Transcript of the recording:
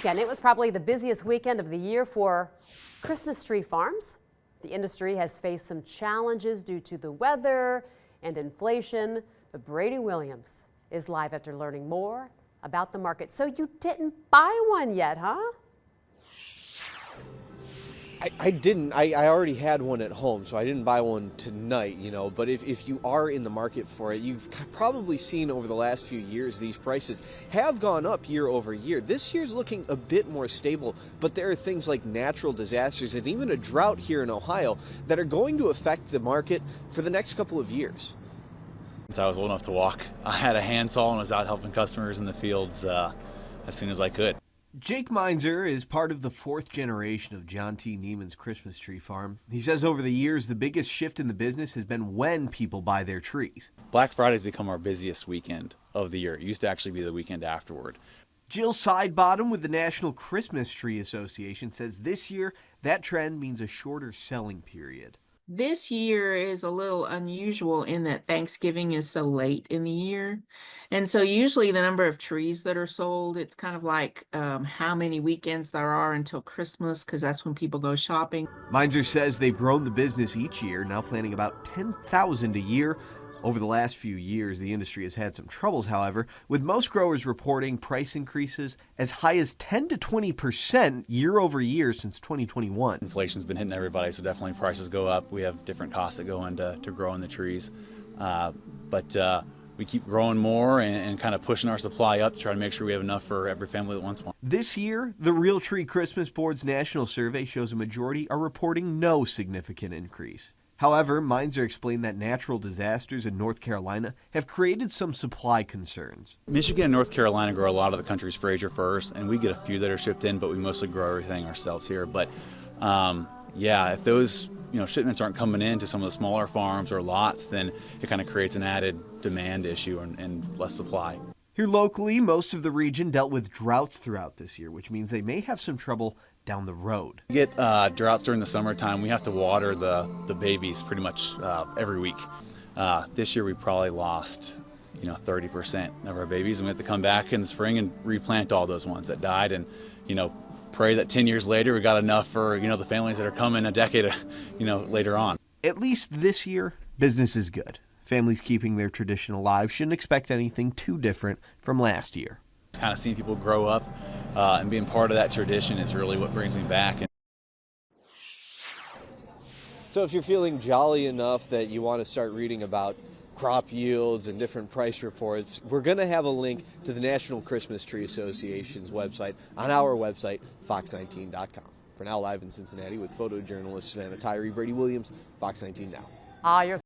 Again, it was probably the busiest weekend of the year for Christmas tree farms. The industry has faced some challenges due to the weather and inflation, but Brady Williams is live after learning more about the market. So you didn't buy one yet, huh? I didn't. I already had one at home, so I didn't buy one tonight, But if you are in the market for it, you've probably seen over the last few years these prices have gone up year over year. This year's looking a bit more stable, but there are things like natural disasters and even a drought here in Ohio that are going to affect the market for the next couple of years. Since I was old enough to walk, I had a handsaw and was out helping customers in the fields as soon as I could. Jake Meinzer is part of the fourth generation of John T. Neiman's Christmas tree farm. He says over the years, the biggest shift in the business has been when people buy their trees. Black Friday's become our busiest weekend of the year. It used to actually be the weekend afterward. Jill Sidebottom with the National Christmas Tree Association says this year that trend means a shorter selling period. This year is a little unusual in that Thanksgiving is so late in the year. And so usually the number of trees that are sold, it's kind of like how many weekends there are until Christmas, because that's when people go shopping. Meinzer says they've grown the business each year, now planning about 10,000 a year. Over the last few years, the industry has had some troubles, however, with most growers reporting price increases as high as 10 to 20% year over year since 2021. Inflation's been hitting everybody, so definitely prices go up. We have different costs that go into growing the trees. But we keep growing more and kind of pushing our supply up to try to make sure we have enough for every family that wants one. This year, the Real Tree Christmas Board's national survey shows a majority are reporting no significant increase. However, Meinzer explained that natural disasters in North Carolina have created some supply concerns. Michigan and North Carolina grow a lot of the country's Fraser firs, and we get a few that are shipped in, but we mostly grow everything ourselves here. But yeah, if those shipments aren't coming in to some of the smaller farms or lots, then it kind of creates an added demand issue and less supply. Here locally, most of the region dealt with droughts throughout this year, which means they may have some trouble down the road. We get droughts during the summertime. We have to water the babies pretty much every week. This year we probably lost 30% of our babies, and we have to come back in the spring and replant all those ones that died, and pray that 10 years later we got enough for the families that are coming a decade later on. At least this year, business is good. Families keeping their tradition alive shouldn't expect anything too different from last year. Kind of seeing people grow up and being part of that tradition is really what brings me back. So if you're feeling jolly enough that you want to start reading about crop yields and different price reports, we're going to have a link to the National Christmas Tree Association's website on our website, fox19.com. For now, live in Cincinnati with photojournalist Savannah Tyree, Brady Williams, Fox 19 Now. You're